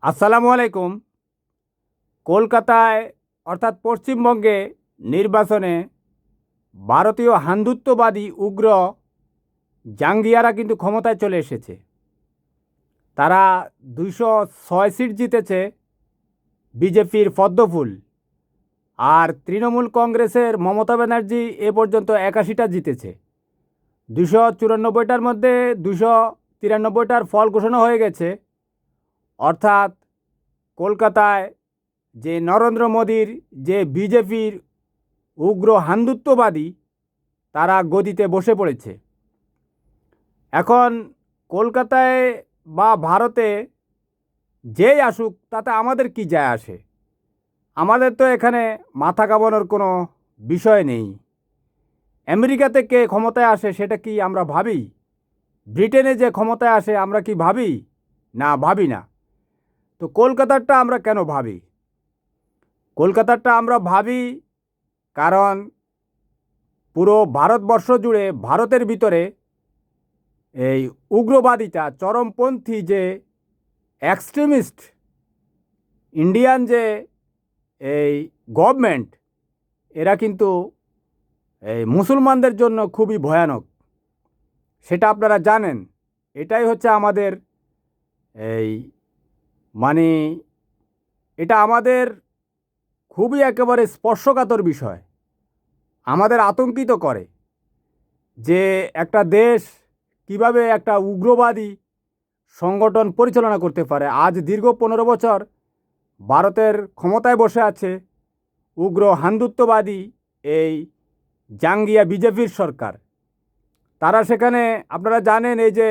আসসালামু আলাইকুম। কলকাতায় অর্থাৎ পশ্চিমবঙ্গে নির্বাচনে ভারতীয় হিন্দুত্ববাদী উগ্র জাঙ্গিয়ারা কিন্তু ক্ষমতায় চলে এসেছে। তারা 206 সিট জিতেছে বিজেপির পদ্মফুল, আর তৃণমূল কংগ্রেসের মমতা ব্যানার্জি এ পর্যন্ত 81টা জিতেছে। 294টার মধ্যে 293টার ফল ঘোষণা হয়ে গেছে। অর্থাৎ কলকাতায় যে নরেন্দ্র মোদীর যে বিজেপির উগ্র হিন্দুত্ববাদী তারা গদিতে বসে পড়েছে। এখন কলকাতায় বা ভারতে যেই আসুক তাতে আমাদের কি যায় আসে? আমাদের তো এখানে মাথা কামানোর কোনো বিষয় নেই। আমেরিকাতে কে ক্ষমতায় আসে সেটা কি আমরা ভাবি? ব্রিটেনে যে ক্ষমতায় আসে আমরা কি ভাবি? না, ভাবি না। তো কলকাতারটা আমরা কেন ভাবি? কলকাতারটা আমরা ভাবি কারণ পুরো ভারতবর্ষ জুড়ে ভারতের ভিতরে এই উগ্রবাদিতা চরমপন্থী যে এক্সট্রিমিস্ট ইন্ডিয়ান যে এই গভর্নমেন্ট, এরা কিন্তু এই মুসলমানদের জন্য খুবই ভয়ানক। সেটা আপনারা জানেন। এটাই হচ্ছে আমাদের এই মানে এটা আমাদের খুবই একেবারে স্পর্শকাতর বিষয়। আমাদের আতঙ্কিত করে যে একটা দেশ কিভাবে একটা উগ্রবাদী সংগঠন পরিচালনা করতে পারে। আজ দীর্ঘ 15 বছর ভারতের ক্ষমতায় বসে আছে উগ্র হিন্দুত্ববাদী এই জাঙ্গিয়া বিজেপির সরকার। তারা সেখানে আপনারা জানেন এই যে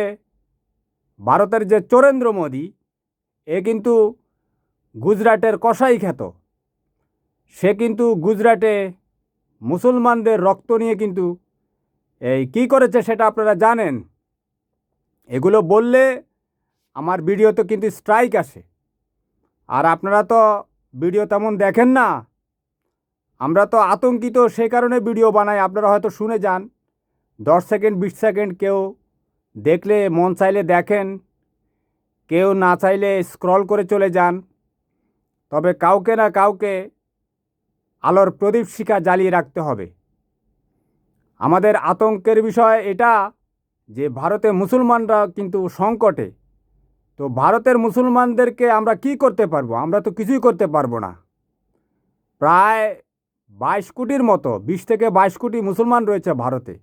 ভারতের যে নরেন্দ্র মোদী, এ কিন্তু গুজরাটের কসাই খ্যাত। সে কিন্তু গুজরাটে মুসলমানদের রক্ত নিয়ে কিন্তু এই কী করেছে সেটা আপনারা জানেন। এগুলো বললে আমার ভিডিওতে কিন্তু স্ট্রাইক আসে, আর আপনারা তো ভিডিও তেমন দেখেন না। আমরা তো আতঙ্কিত, সেই কারণে ভিডিও বানাই। আপনারা হয়তো শুনে যান, 10 সেকেন্ড 20 সেকেন্ড কেউ দেখলে মন চাইলে দেখেন, কেউ না চাইলে স্ক্রল করে চলে যান। তবে কাউকে না কাউকে আলোর প্রদীপ শিখা জ্বালিয়ে রাখতে হবে। আমাদের আতঙ্কের বিষয় এটা যে ভারতে মুসলমানরা কিন্তু সংকটে। তো ভারতের মুসলমানদেরকে আমরা কি করতে পারবো? আমরা তো কিছুই করতে পারবো না। প্রায় 22 কোটির মতো, 20 থেকে 22 কোটি মুসলমান রয়েছে ভারতে।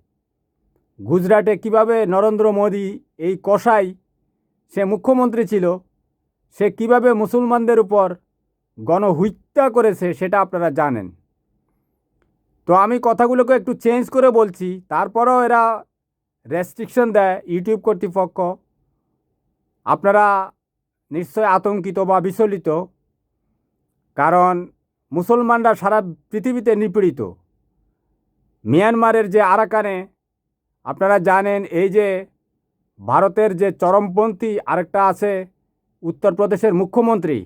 গুজরাটে কিভাবে নরেন্দ্র মোদী এই কসাই, সে মুখ্যমন্ত্রী ছিল, সে কিভাবে মুসলমানদের উপর গণহত্যা করেছে সেটা আপনারা জানেন। তো আমি কথাগুলোকে একটু চেঞ্জ করে বলছি, তারপরেও এরা রেস্ট্রিকশন দেয় ইউটিউব কর্তৃপক্ষ। আপনারা নিশ্চয় আতঙ্কিত বা বিচলিত, কারণ মুসলমানরা সারা পৃথিবীতে নিপীড়িত। মিয়ানমারের যে আরাকানে আপনারা জানেন এই যে ভারতের যে চরমপন্থী আরেকটা আছে উত্তরপ্রদেশের মুখ্যমন্ত্রী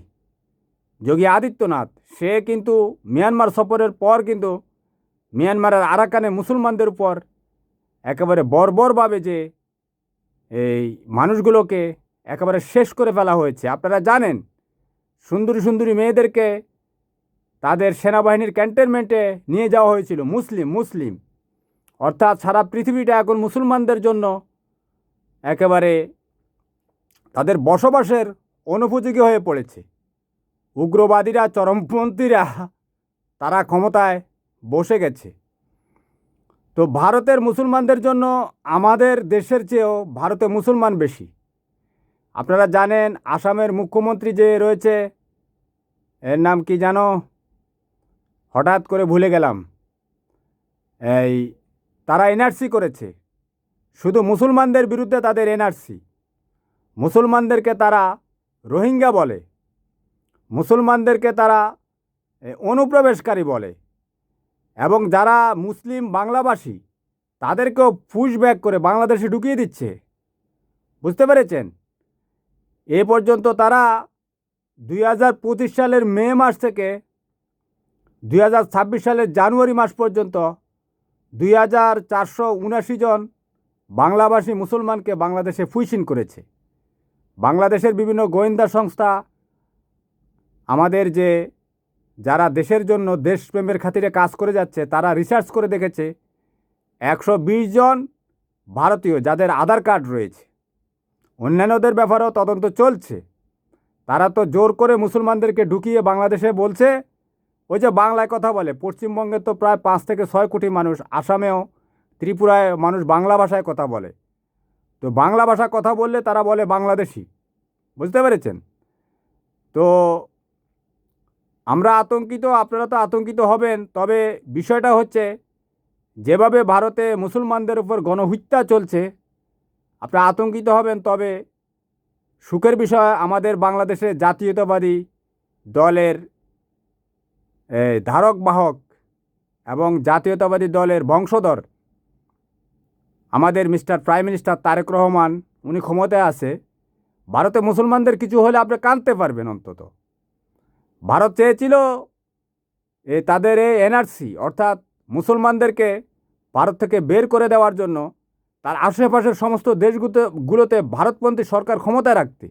যোগী আদিত্যনাথ, সে কিন্তু মিয়ানমার সফরের পর কিন্তু মিয়ানমারের আরাকানে মুসলমানদের উপর একেবারে বর্বরভাবে যে এই মানুষগুলোকে একেবারে শেষ করে ফেলা হয়েছে। আপনারা জানেন সুন্দরী সুন্দরী মেয়েদেরকে তাদের সেনাবাহিনীর ক্যান্টনমেন্টে নিয়ে যাওয়া হয়েছিল মুসলিম মুসলিম। অর্থাৎ সারা পৃথিবীটা এখন মুসলমানদের জন্য একেবারে তাদের বসবাসের অনুপযোগী হয়ে পড়েছে। উগ্রবাদীরা চরমপন্থীরা তারা ক্ষমতায় বসে গেছে। তো ভারতের মুসলমানদের জন্য আমাদের দেশের চেয়েও ভারতে মুসলমান বেশি। আপনারা জানেন আসামের মুখ্যমন্ত্রী যে রয়েছে, এর নাম কি জানো, হঠাৎ করে ভুলে গেলাম। এই তারা এনআরসি করেছে, শুধু মুসলমানদের বিরুদ্ধে তাদের এনআরসি। মুসলমানদেরকে তারা রোহিঙ্গা বলে, মুসলমানদেরকে তারা অনুপ্রবেশকারী বলে, এবং যারা মুসলিম বাংলাভাষী তাদেরকেও পুশব্যাক করে বাংলাদেশে ঢুকিয়ে দিচ্ছে। বুঝতে পেরেছেন? এ পর্যন্ত তারা 2025 সালের মে মাস থেকে 2026 সালের জানুয়ারি মাস পর্যন্ত 2479 জন বাংলাভাষী মুসলমানকে বাংলাদেশে ফুইসিন করেছে। বাংলাদেশের বিভিন্ন গোয়েন্দা সংস্থা আমাদের যে যারা দেশের জন্য দেশপ্রেমের খাতিরে কাজ করে যাচ্ছে তারা রিসার্চ করে দেখেছে 120 জন ভারতীয় যাদের আধার কার্ড রয়েছে, অন্যান্যদের ব্যাপারেও তদন্ত চলছে। তারা তো জোর করে মুসলমানদেরকে ঢুকিয়ে বাংলাদেশে বলছে, ওই যে বাংলায় কথা বলে, পশ্চিমবঙ্গে তো প্রায় 5 থেকে 6 কোটি মানুষ, আসামেও ত্রিপুরায় মানুষ বাংলা ভাষায় কথা বলে। তো বাংলা ভাষা কথা বললে তারা বলে বাংলাদেশি, বুঝতে পেরেছেন? তো আমরা আতঙ্কিত, আপনারা তো আতঙ্কিত হবেন। তবে বিষয়টা হচ্ছে যেভাবে ভারতে মুসলমানদের উপর গণহত্যা চলছে, আপনারা আতঙ্কিত হবেন। তবে সুখের বিষয়, আমাদের বাংলাদেশে জাতীয়তাবাদী দলের ধারক বাহক এবং জাতীয়তাবাদী দলের বংশধর আমাদের mister prime minister Tarique Rahman, উনি ক্ষমতায় আছে। ভারতে মুসলমানদের কিছু হলে আপনি কাঁদতে পারবেন অন্তত। ভারত চেয়েছিল তাদের এই এনআরসি অর্থাৎ মুসলমানদেরকে ভারত থেকে বের করে দেওয়ার জন্য তার আশেপাশের সমস্ত দেশগুলোতে ভারতপন্থী সরকার ক্ষমতায় রাখতে,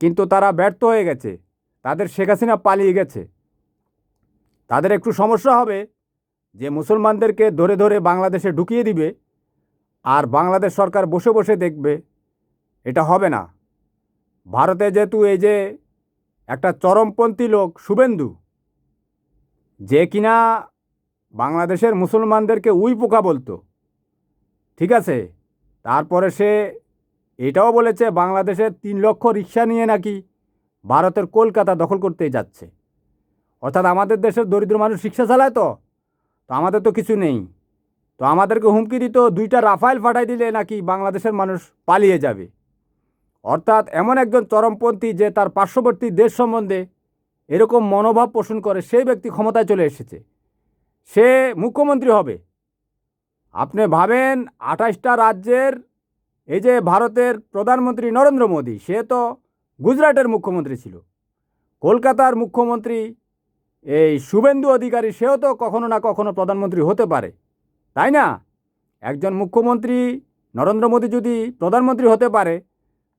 কিন্তু তারা ব্যর্থ হয়ে গেছে। তাদের শেখ হাসিনা পালিয়ে গেছে। তাদের একটু সমস্যা হবে যে মুসলমানদেরকে ধরে ধরে বাংলাদেশে ঢুকিয়ে দিবে, আর বাংলাদেশ সরকার বসে বসে দেখবে। এটা হবে না। ভারতে যেহেতু এই যে একটা চরমপন্থী লোক শুভেন্দু, যে কিনা বাংলাদেশের মুসলমানদেরকে উই পোকা বলতো, ঠিক আছে, তারপরে সে এটাও বলেছে বাংলাদেশের 3 লক্ষ রিক্সা নিয়ে নাকি ভারতের কলকাতা দখল করতে যাচ্ছে। অর্থাৎ আমাদের দেশের দরিদ্র মানুষ রিক্সা চালায়, তো আমাদের তো কিছু নেই। তো আমাদেরকে হুমকি দিত 2টা রাফায়েল পাঠাই দিলে নাকি বাংলাদেশের মানুষ পালিয়ে যাবে। অর্থাৎ এমন একজন চরমপন্থী যে তার পার্শ্ববর্তী দেশ সম্বন্ধে এরকম মনোভাব পোষণ করে, সেই ব্যক্তি ক্ষমতায় চলে এসেছে। সে মুখ্যমন্ত্রী হবে। আপনি ভাবেন 28টা রাজ্যের এই যে ভারতের প্রধানমন্ত্রী নরেন্দ্র মোদী, সে তো গুজরাটের মুখ্যমন্ত্রী ছিল। কলকাতার মুখ্যমন্ত্রী এই শুভেন্দু অধিকারী, সেও তো কখনো না কখনো প্রধানমন্ত্রী হতে পারে, তাই না? একজন মুখ্যমন্ত্রী নরেন্দ্র মোদী যদি প্রধানমন্ত্রী হতে পারে,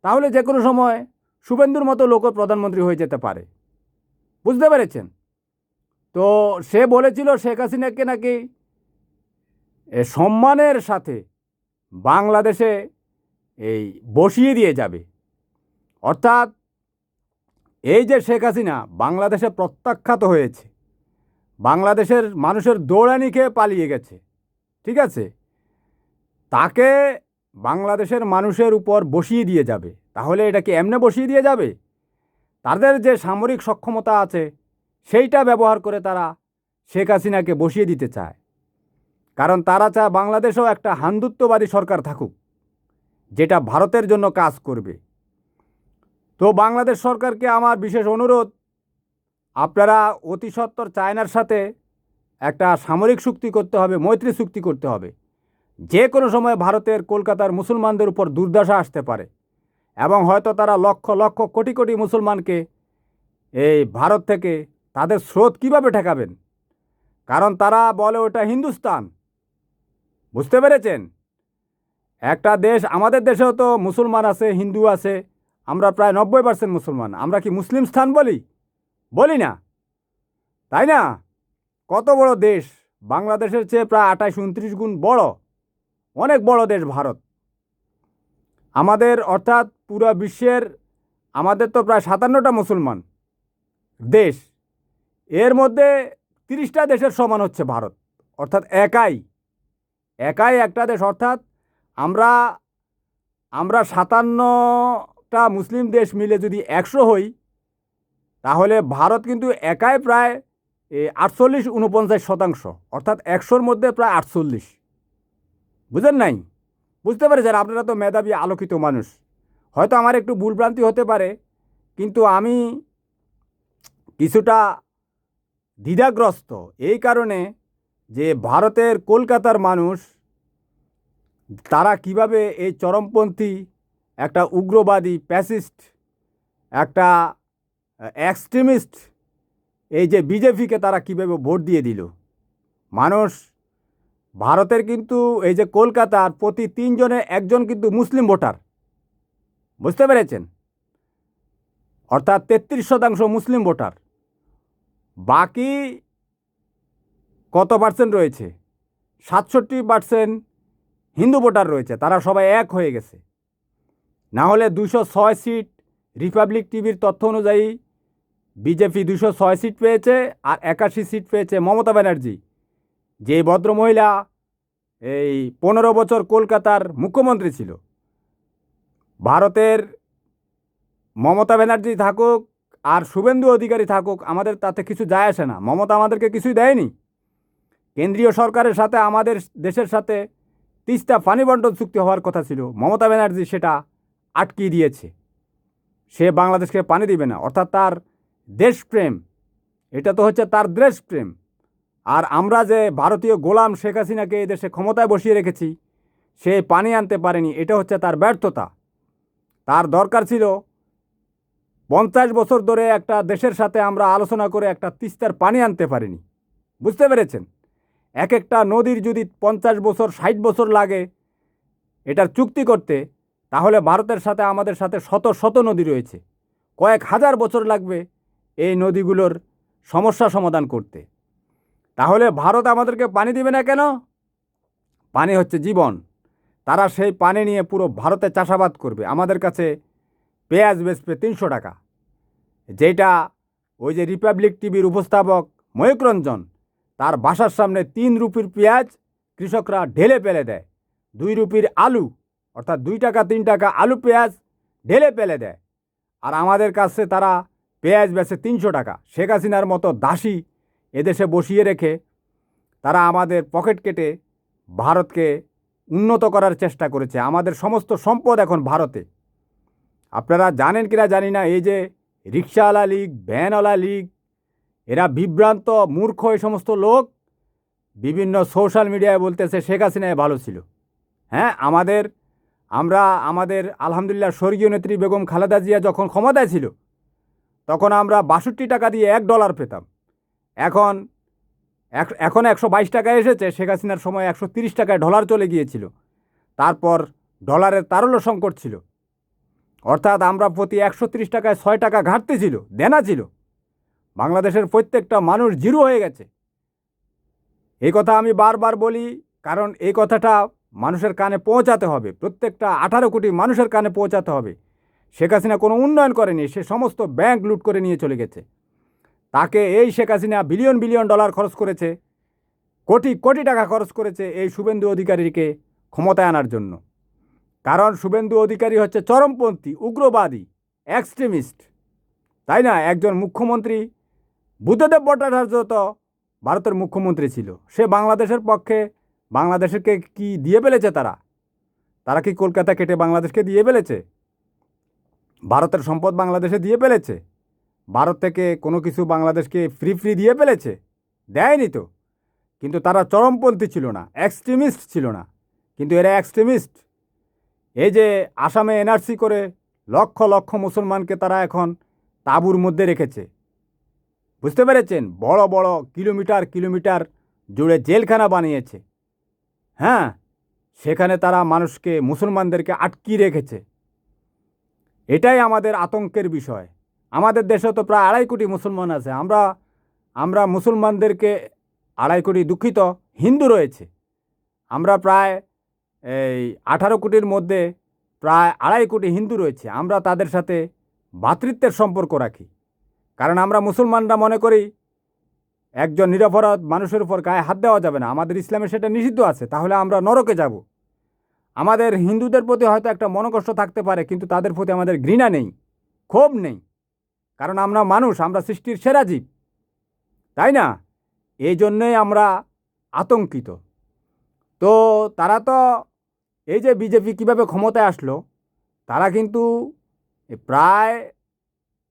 তাহলে যে কোনো সময় শুভেন্দুর মতো লোকও প্রধানমন্ত্রী হয়ে যেতে পারে, বুঝতে পেরেছেন? তো সে বলেছিল শেখ হাসিনাকে নাকি সম্মানের সাথে বাংলাদেশে এই বসিয়ে দিয়ে যাবে। অর্থাৎ এই যে শেখ হাসিনা বাংলাদেশে প্রত্যাখ্যাত হয়েছে, বাংলাদেশের মানুষের দৌড়ানি খেয়ে পালিয়ে গেছে, ঠিক আছে, তাকে বাংলাদেশের মানুষের উপর বসিয়ে দিয়ে যাবে। তাহলে এটা কি এমনি বসিয়ে দিয়ে যাবে? তাদের যে সামরিক সক্ষমতা আছে সেইটা ব্যবহার করে তারা শেখ হাসিনাকে বসিয়ে দিতে চায়। কারণ তারা চায় বাংলাদেশেও একটা হিন্দুত্ববাদী সরকার থাকুক, যেটা ভারতের জন্য কাজ করবে। তো বাংলাদেশ সরকারকে আমার বিশেষ অনুরোধ, আপনারা অতি সত্বর চায়নার সাথে একটা সামরিক চুক্তি করতে হবে, মৈত্রী চুক্তি করতে হবে। যে কোনো সময় ভারতের কলকাতার মুসলমানদের উপর দুর্দশা আসতে পারে, এবং হয়তো তারা লক্ষ লক্ষ কোটি কোটি মুসলমানকে এই ভারত থেকে তাদের স্রোত কীভাবে ঠেকাবেন? কারণ তারা বলে ওটা হিন্দুস্তান, বুঝতে পেরেছেন? একটা দেশ, আমাদের দেশেও তো মুসলমান আছে, হিন্দু আছে, আমরা প্রায় 90% মুসলমান। আমরা কি মুসলিম স্থান বলি? বলি না, তাই না? কত বড় দেশ, বাংলাদেশের চেয়ে প্রায় 28-29 গুণ বড়, অনেক বড় দেশ ভারত আমাদের। অর্থাৎ পুরো বিশ্বের আমাদের তো প্রায় 57টা মুসলমান দেশ, এর মধ্যে 30টা দেশের সমান হচ্ছে ভারত। অর্থাৎ একাই একটা দেশ। অর্থাৎ আমরা 57টা মুসলিম দেশ মিলে যদি 100 হই, তাহলে ভারত কিন্তু একাই প্রায় 48-49%। অর্থাৎ 100-র মধ্যে প্রায় 48। বুঝেন নাই? বুঝতে পেরেছেন? আপনারা তো মেধাবী আলোকিত মানুষ, হয়তো আমার একটু ভুলভ্রান্তি হতে পারে, কিন্তু আমি কিছুটা দ্বিধাগ্রস্ত এই কারণে যে ভারতের কলকাতার মানুষ তারা কিভাবে এই চরমপন্থী একটা উগ্রবাদী প্যাসিস্ট একটা এক্সট্রিমিস্ট এই যে বিজেপিকে তারা কিভাবে ভোট দিয়ে দিল। মানুষ ভারতের কিন্তু এই যে কলকাতার প্রতি 3 জনে 1 জন কিন্তু মুসলিম ভোটার, বুঝতে পেরেছেন? অর্থাৎ 33% মুসলিম ভোটার। বাকি কত পার্সেন্ট রয়েছে? 67% হিন্দু ভোটার রয়েছে। তারা সবাই এক হয়ে গেছে। না হলে 206 সিট, রিপাবলিক টিভির তথ্য অনুযায়ী বিজেপি 206 সিট পেয়েছে, আর 81 সিট পেয়েছে মমতা ব্যানার্জি, যে ভদ্রমহিলা এই 15 বছর কলকাতার মুখ্যমন্ত্রী ছিল। ভারতের মমতা ব্যানার্জি থাকুক আর শুভেন্দু অধিকারী থাকুক, আমাদের তাতে কিছু যায় আসে না। মমতা আমাদেরকে কিছুই দেয়নি। কেন্দ্রীয় সরকারের সাথে আমাদের দেশের সাথে তিস্তা পানি বন্টন চুক্তি হওয়ার কথা ছিল, মমতা ব্যানার্জি সেটা আটকিয়ে দিয়েছে। সে বাংলাদেশকে পানি দিবে না, অর্থাৎ তার দেশপ্রেম, এটা তো হচ্ছে তার দেশপ্রেম। আর আমরা যে ভারতীয় গোলাম শেখ হাসিনাকে এই দেশে ক্ষমতায় বসিয়ে রেখেছি, সে পানি আনতে পারেনি, এটা হচ্ছে তার ব্যর্থতা। তার দরকার ছিল 50 বছর ধরে একটা দেশের সাথে আমরা আলোচনা করে একটা তিস্তার পানি আনতে পারিনি। বুঝতে পেরেছেন? এক একটা নদীর যদি 50 বছর 60 বছর লাগে এটার চুক্তি করতে, তাহলে ভারতের সাথে আমাদের সাথে শত শত নদী রয়েছে, কয়েক হাজার বছর লাগবে এই নদীগুলোর সমস্যা সমাধান করতে। তাহলে ভারত আমাদেরকে পানি দিবে না কেন? পানি হচ্ছে জীবন। তারা সেই পানি নিয়ে পুরো ভারতে চাষাবাদ করবে। আমাদের কাছে পেঁয়াজ বেচবে 300 টাকা, যেটা ওই যে রিপাবলিক টিভির উপস্থাপক ময়ূক রঞ্জন, তার বাসার সামনে 3 রুপির পেঁয়াজ কৃষকরা ঢেলে ফেলে দেয়। 2 রুপির আলু, অর্থাৎ 2 টাকা 3 টাকা আলু পেঁয়াজ ঢেলে ফেলে দেয়। আর আমাদের কাছে তারা পেঁয়াজ বেচে 300 টাকা। শেখ হাসিনার মতো দাসী এদেশে বসিয়ে রেখে তারা আমাদের পকেট কেটে ভারতকে উন্নত করার চেষ্টা করেছে। আমাদের সমস্ত সম্পদ এখন ভারতে। আপনারা জানেন কিনা জানি না, এই যে রিক্সাওয়ালা লীগ, ভ্যানওয়ালা লীগ, এরা বিভ্রান্ত মূর্খ এই সমস্ত লোক বিভিন্ন সোশ্যাল মিডিয়ায় বলতেছে শেখ হাসিনায় ভালো ছিল। হ্যাঁ, আমাদের আলহামদুলিল্লাহ স্বর্গীয় নেত্রী বেগম খালেদা জিয়া যখন ক্ষমতায় ছিল, তখন আমরা 62 টাকা দিয়ে $1 পেতাম। এখন 122 টাকায় এসেছে। শেখ হাসিনার সময় 130 টাকায় ডলার চলে গিয়েছিল। তারপর ডলারের তারল্য সংকট ছিল, অর্থাৎ আমরা প্রতি 130 টাকায় 6 টাকা ঘাটতি ছিল, দেনা ছিল। বাংলাদেশের প্রত্যেকটা মানুষ জিরো হয়ে গেছে। এই কথা আমি বারবার বলি, কারণ এই কথাটা মানুষের কানে পৌঁছাতে হবে, প্রত্যেকটা 18 কোটি মানুষের কানে পৌঁছাতে হবে। শেখ হাসিনা কোনো উন্নয়ন করেনি, সে সমস্ত ব্যাংক লুট করে নিয়ে চলে গেছে। তাকে এই Sheikh Hasina billion billion dollar খরচ করেছে, কোটি কোটি টাকা খরচ করেছে এই শুভেন্দু অধিকারীকে ক্ষমতায় আনার জন্য। কারণ শুভেন্দু অধিকারী হচ্ছে চরমপন্থী, উগ্রবাদী, এক্সট্রিমিস্ট, তাই না? একজন মুখ্যমন্ত্রী বুদ্ধদেব ভট্টাচার্য তো ভারতের মুখ্যমন্ত্রী ছিল, সে বাংলাদেশের পক্ষে বাংলাদেশকে কি দিয়ে ফেলেছে? তারা কি কলকাতা কেটে বাংলাদেশকে দিয়ে ফেলেছে? ভারতের সম্পদ বাংলাদেশে দিয়ে ফেলেছে? ভারত থেকে কোনো কিছু বাংলাদেশকে ফ্রি দিয়ে ফেলেছে? দেয়নি তো। কিন্তু তারা চরমপন্থী ছিল না, এক্সট্রিমিস্ট ছিল না। কিন্তু এরা এক্সট্রিমিস্ট। এই যে আসামে এনআরসি করে লক্ষ লক্ষ মুসলমানকে তারা এখন তাঁবুর মধ্যে রেখেছে, বুঝতে পেরেছেন? বড় বড় কিলোমিটার কিলোমিটার জুড়ে জেলখানা বানিয়েছে। হ্যাঁ, সেখানে তারা মানুষকে, মুসলমানদেরকে আটকিয়ে রেখেছে। এটাই আমাদের আতঙ্কের বিষয়। আমাদের দেশে তো প্রায় 2.5 কোটি মুসলমান আছে। আমরা মুসলমানদেরকে 2.5 কোটি, দুঃখিত, হিন্দু রয়েছে। আমরা প্রায় এই 18 কোটির মধ্যে প্রায় 2.5 কোটি হিন্দু রয়েছে। আমরা তাদের সাথে ভ্রাতৃত্বের সম্পর্ক রাখি, কারণ আমরা মুসলমানরা মনে করি একজন নিরপরাধ মানুষের উপর গায়ে হাত দেওয়া যাবে না। আমাদের ইসলামে সেটা নিষিদ্ধ আছে, তাহলে আমরা নরকে যাব। আমাদের হিন্দুদের প্রতি হয়তো একটা মনোকষ্ট থাকতে পারে, কিন্তু তাদের প্রতি আমাদের ঘৃণা নেই, ক্ষোভ নেই, কারণ আমরা মানুষ, আমরা সৃষ্টির সেরা জীব, তাই না? এই জন্যই আমরা আতঙ্কিত। তো তারা তো এই যে বিজেপি কিভাবে ক্ষমতায় আসলো, তারা কিন্তু প্রায়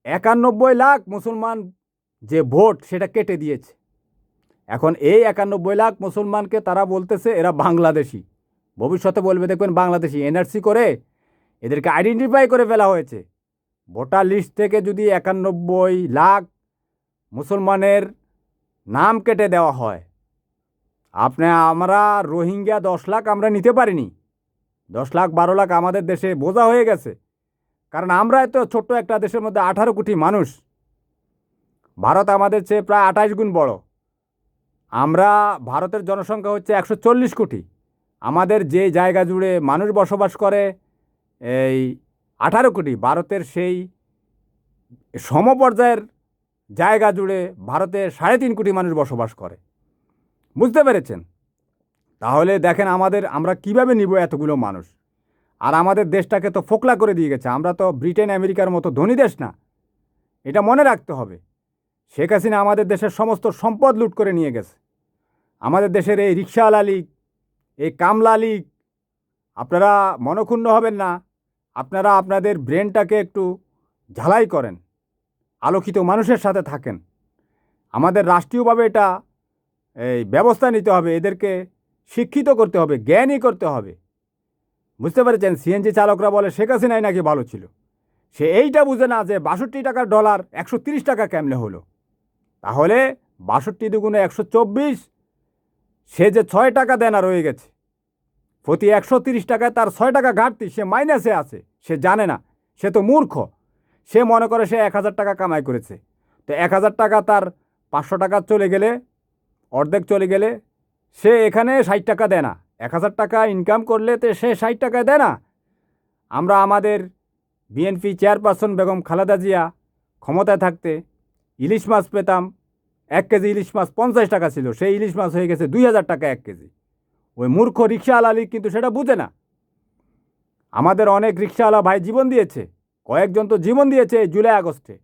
91 লাখ মুসলমান যে ভোট সেটা কেটে দিয়েছে। এখন এই 91 লাখ মুসলমানকে তারা বলতেছে এরা বাংলাদেশি, ভবিষ্যতে বলবে দেখবেন বাংলাদেশি। এনআরসি করে এদেরকে আইডেন্টিফাই করে ফেলা হয়েছে। ভোটার লিস্ট থেকে যদি 91 লাখ মুসলমানের নাম কেটে দেওয়া হয়, আমরা রোহিঙ্গা 10 লাখ আমরা নিতে পারিনি, 10 লাখ 12 লাখ আমাদের দেশে বোঝা হয়ে গেছে। কারণ আমরা তো ছোট্ট একটা দেশের মধ্যে 18 কোটি মানুষ। ভারত আমাদের চেয়ে প্রায় 28 গুণ বড়। আমরা ভারতের জনসংখ্যা হচ্ছে 140 কোটি। আমাদের যে জায়গা জুড়ে মানুষ বসবাস করে এই 18 কোটি, ভারতের সেই সমপর্যায়ের জায়গা জুড়ে ভারতে 3.5 কোটি মানুষ বসবাস করে। বুঝতে পেরেছেন? তাহলে দেখেন আমরা কিভাবে নিব এতগুলো মানুষ। আর আমাদের দেশটাকে তো ফোকলা করে দিয়ে গেছে। আমরা তো ব্রিটেন আমেরিকার মতো ধনী দেশ না, এটা মনে রাখতে হবে। শেখ হাসিনা আমাদের দেশের সমস্ত সম্পদ লুট করে নিয়ে গেছে। আমাদের দেশের এই রিক্সাওয়ালা লীগ, এই কামলা লীগ, আপনারা মনক্ষুণ্ণ হবেন না। আপনারা আপনাদের ব্রেনটাকে একটু ঝালাই করেন, আলোকিত মানুষের সাথে থাকেন। আমাদের রাষ্ট্রীয়ভাবে এটা এই ব্যবস্থা নিতে হবে, এদেরকে শিক্ষিত করতে হবে, জ্ঞানী করতে হবে। বুঝতে পেরেছেন? সিএনজি চালকরা বলে শেখ হাসিনাই নাকি ভালো ছিল। সে এইটা বুঝে না যে 62 টাকার ডলার 130 টাকা কেমনে হলো। তাহলে 62 দুগুণে 124, সে যে 6 টাকা দেনা রয়ে গেছে, প্রতি 130 টাকায় তার 6 টাকা ঘাটতি, সে মাইনাসে আছে। সে জানে না, সে তো মূর্খ। সে মনে করে সে 1000 টাকা কামাই করেছে। তো 1000 টাকা তার 500 টাকা চলে গেলে, অর্ধেক চলে গেলে, সে এখানে 60 টাকা দেয় না। 1000 টাকা ইনকাম করলে তো সে 60 টাকা দেয় না। আমরা আমাদের বিএনপি চেয়ারপারসন বেগম খালেদা জিয়া ক্ষমতায় থাকতে ইলিশ মাছ পেতাম। 1 কেজি ইলিশ মাছ 50 টাকা ছিল, সেই ইলিশ মাছ হয়ে গেছে 2000 টাকা 1 কেজি। ওই মূর্খ রিক্সাওয়ালা লীগ কিন্তু সেটা বুঝে না। আমাদের অনেক রিক্সাওয়ালা ভাই জীবন দিয়েছে, কয়েকজন তো জীবন দিয়েছে এই জুলাই আগস্টে।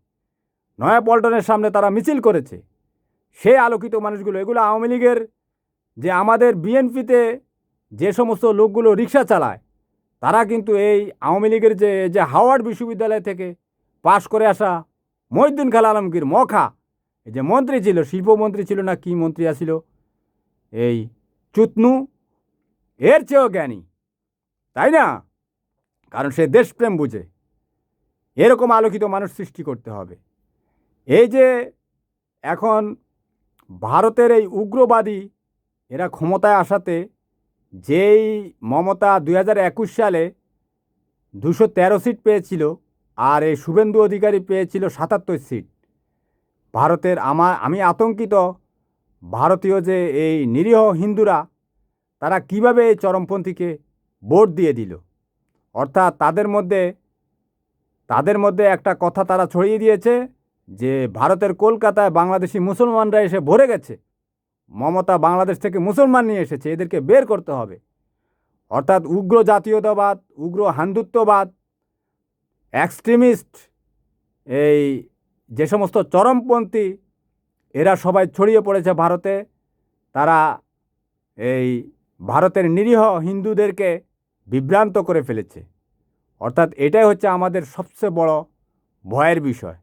নয়াপল্টনের সামনে তারা মিছিল করেছে। সেই আলোকিত মানুষগুলো, এগুলো আওয়ামী লীগের, যে আমাদের বিএনপিতে যে সমস্ত লোকগুলো রিক্সা চালায়, তারা কিন্তু এই আওয়ামী লীগের যে হাওয়ার্ড বিশ্ববিদ্যালয় থেকে পাশ করে আসা মহিউদ্দিন খান আলমগীর মখা, এই যে মন্ত্রী ছিল, শিল্পমন্ত্রী ছিল না কি মন্ত্রী আছিল, এই চুতনু, এর চেয়েও জ্ঞানী, তাই না? কারণ সে দেশপ্রেম বুঝে। এরকম আলোকিত মানুষ সৃষ্টি করতে হবে। এই যে এখন ভারতের এই উগ্রবাদী এরা ক্ষমতায় আসাতে, যেই মমতা 2021 সালে 213 সিট পেয়েছিল, আর এই শুভেন্দু অধিকারী পেয়েছিল 77 সিট। ভারতের আমি আতঙ্কিত, ভারতীয় যে এই নিরীহ হিন্দুরা, তারা কিভাবে এই চরমপন্থীকে ভোট দিয়ে দিল। অর্থাৎ তাদের মধ্যে একটা কথা তারা ছড়িয়ে দিয়েছে যে ভারতের কলকাতায় বাংলাদেশি মুসলমানরা এসে ভরে গেছে, মমতা বাংলাদেশ থেকে মুসলমান নিয়ে এসেছে, এদেরকে বের করতে হবে। অর্থাৎ উগ্র জাতীয়তাবাদ, উগ্র হিন্দুত্ববাদ, এক্সট্রিমিস্ট, এই যে সমস্ত চরমপন্থী, এরা সবাই ছড়িয়ে পড়েছে ভারতে। তারা এই ভারতের নিরীহ হিন্দুদেরকে বিভ্রান্ত করে ফেলেছে। অর্থাৎ এটাই হচ্ছে আমাদের সবচেয়ে বড় ভয়ের বিষয়।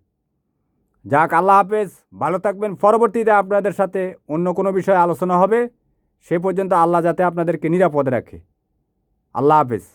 যাক, আল্লাহ হাফেজ, ভালো থাকবেন। পরবর্তীতে আপনাদের সাথে অন্য কোনো বিষয়ে আলোচনা হবে। সে পর্যন্ত আল্লাহ যাতে আপনাদেরকে নিরাপদ রাখে। আল্লাহ হাফেজ।